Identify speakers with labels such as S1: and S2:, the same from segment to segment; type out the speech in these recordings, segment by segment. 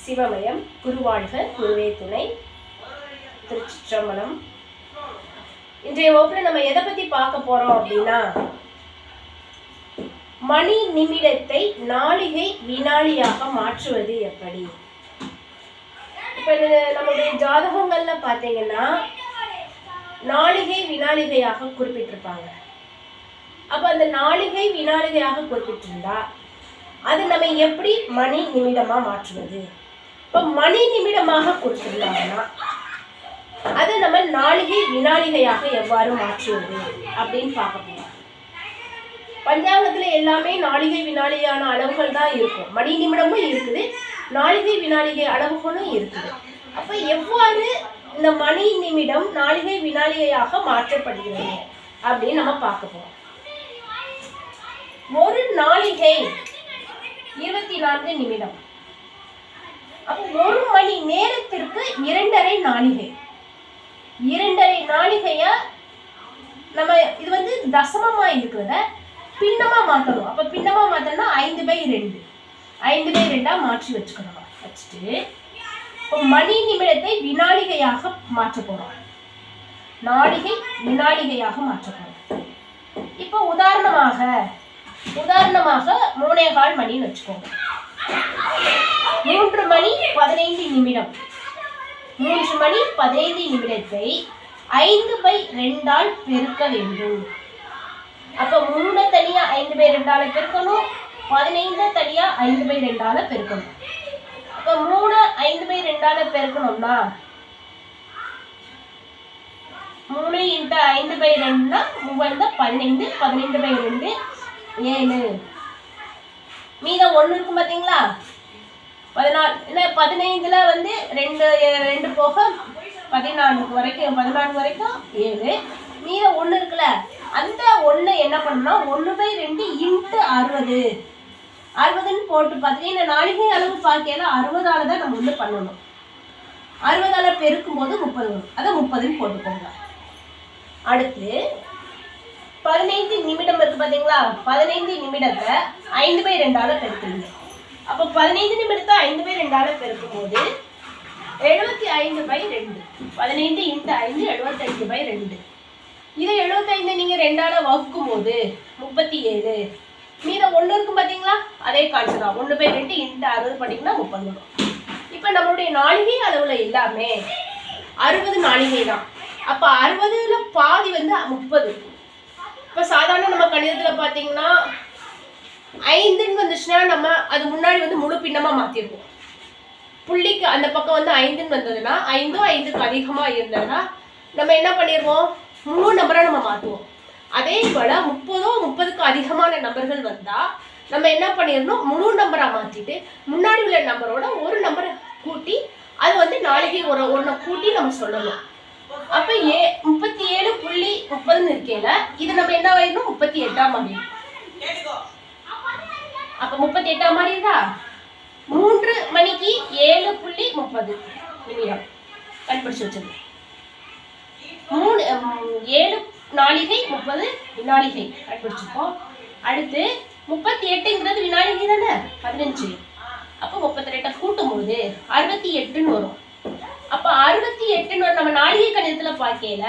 S1: சிவமயம். குருவாழ்க, குருவே துணை. திருச்சிற்றம்பலம். இன்றைய வகுப்புல நம்ம எதை பத்தி பார்க்க போறோம் அப்படின்னா, மணி நிமிடத்தை நாளிகை வினாடியாக மாற்றுவது எப்படி. இப்ப நம்முடைய ஜாதகங்கள்ல பாத்தீங்கன்னா நாளிகை வினாளிகையாக குறிப்பிட்டிருப்பாங்க. அப்ப அந்த நாளிகை வினாளிகையாக குறிப்பிட்டிருந்தா அது நம்ம எப்படி மணி நிமிடமா மாற்றுவது. இப்ப மணி நிமிடமாக கொடுத்திருந்தாங்கன்னா அதை நம்ம நாளிகை வினாளிகையாக எவ்வாறு மாற்றுவது அப்படின்னு பார்க்க போறோம். பஞ்சாங்கத்துல எல்லாமே நாளிகை வினாளிகையான அளவுகள் தான் இருக்கும். மணி நிமிடமும் இருக்குது, நாளிகை வினாளிகை அளவுகளும் இருக்குது. அப்ப எவ்வாறு இந்த மணி நிமிடம் நாளிகை வினாளிகையாக மாற்றப்படுகிறது அப்படின்னு நம்ம பார்க்க போறோம். ஒரு நாளிகை 24 நிமிடம். அப்போ ஒரு மணி நேரத்திற்கு 2.5 நாளிகை. 2.5 நாளிகைய நம்ம இது வந்து தசமமா இருக்கிறத பின்னமா மாற்றணும். அப்ப பின்னமா மாத்தணும்னா 5/2 5/2 மாற்றி வச்சுக்கணும். வச்சுட்டு மணி நிமிடத்தை வினாடிகையாக மாற்ற போறோம். நாளிகை வினாடிகையாக மாற்ற போறோம். இப்போ உதாரணமாக 3:15 மணின்னு வச்சுக்கோங்க. 3 மணி 15 நிமிடம். 3 மணி 15 நிமிடத்தை 5/2 பெருக்க வேண்டும். அப்ப 3 தனியா 5/2 பெருக்கணும், 15 தனியா 5/2 பெருக்கணும். அப்ப 3 5/2 பெருக்கணும்னா 3 × 5/2 15 15/2 7. மீதம் 1 இருக்கும் பாத்தீங்களா? 14 15ல வந்து 2 போக 14 வரைக்கும் 7. மீதம் 1 இருக்குல்ல, அந்த 1 என்ன பண்ணணும்னா 1/2 × 60 60ன்னு போட்டு பார்த்தீங்கன்னா நாளிகை அளவு பார்க்கல 60ஆல தான் நம்ம வந்து பண்ணணும். 60ஆல பெருக்கும் போது 30 வரும். அதை 30ன்னு போட்டுக்கோங்க. அடுத்து 15 நிமிடம் இருக்கு பாத்தீங்களா? 15 நிமிடத்தை 5/2 பெருக்குறீங்க. அப்ப 15 நிமிடத்தை 5/2 பெருக்கும் போது 75/2. 15 × 5 75/2. இதை 75 நீங்க 2ஆல வகுக்கும் போது 37. மீதம் 1 இருக்கும் பாத்தீங்களா? அதே கான்செப்ட் தான். 1/2 × 60 பண்ணிங்கன்னா 30 வரும். இப்ப நம்மளுடைய நாளிகை அளவுல எல்லாமே 60 நாளிகை தான். அப்ப 60ல பாதி வந்து 30. இப்ப சாதாரண நம்ம கணிதத்துல பாத்தீங்கன்னா 5ன்னு வந்துச்சுன்னா நம்ம அது முன்னாடி வந்து முழு பின்னமா மாத்திருப்போம். புள்ளிக்கு அந்த பக்கம் வந்து 5ன்னு வந்ததுன்னா 5 5க்கு அதிகமா இருந்ததுன்னா நம்ம என்ன பண்ணிடுவோம், முழு நம்பரா நம்ம மாத்துவோம். அதே போல 30க்கு அதிகமான நம்பர்கள் வந்தா நம்ம என்ன பண்ணிடணும், முழு நம்பரா மாத்திட்டு முன்னாடி உள்ள நம்பரோட ஒரு நம்பரை கூட்டி அது வந்து நாளிகை ஒன்றை கூட்டி நம்ம சொல்லணும். அப்ப 37.30 இருக்கையில இது நம்ம என்ன ஆயிடணும், 38 மாறிடும். அப்ப 38 மாறிடுதா? 3 மணிக்கு 7.30 நிமிடம் கண்டுபிடிச்சு வச்சது. 7 நாளிகை 30 வினாடிகை கண்டுபிடிச்சிருக்கோம். அடுத்து 38ங்கிறது வினாடிகை தானே, 15. அப்போ 38 கூட்டும் போது 68ன்னு வரும். அப்ப 68ன்னு வரும். நம்ம நாளிகை கணிதத்துல பார்க்கல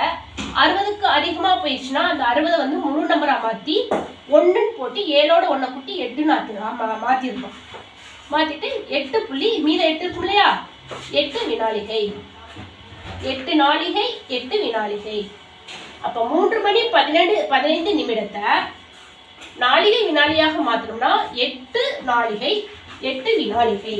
S1: 60க்கு அதிகமா போயிடுச்சுன்னா அந்த 60 வந்து முழு நம்பரா மாத்தி 1ன்னு போட்டு 7ஓட 1 கூட்டி 8ன்னு மாத்திருக்கோம். மாத்திட்டு 8 மீத 8 இருக்கும் இல்லையா, 8 வினாடிகை. 8 நாளிகை 8 வினாடிகை. அப்ப 3 மணி 15 நிமிடத்தை நாளிகை வினாடியாக மாத்தணும்னா 8 நாளிகை 8 வினாடிகை.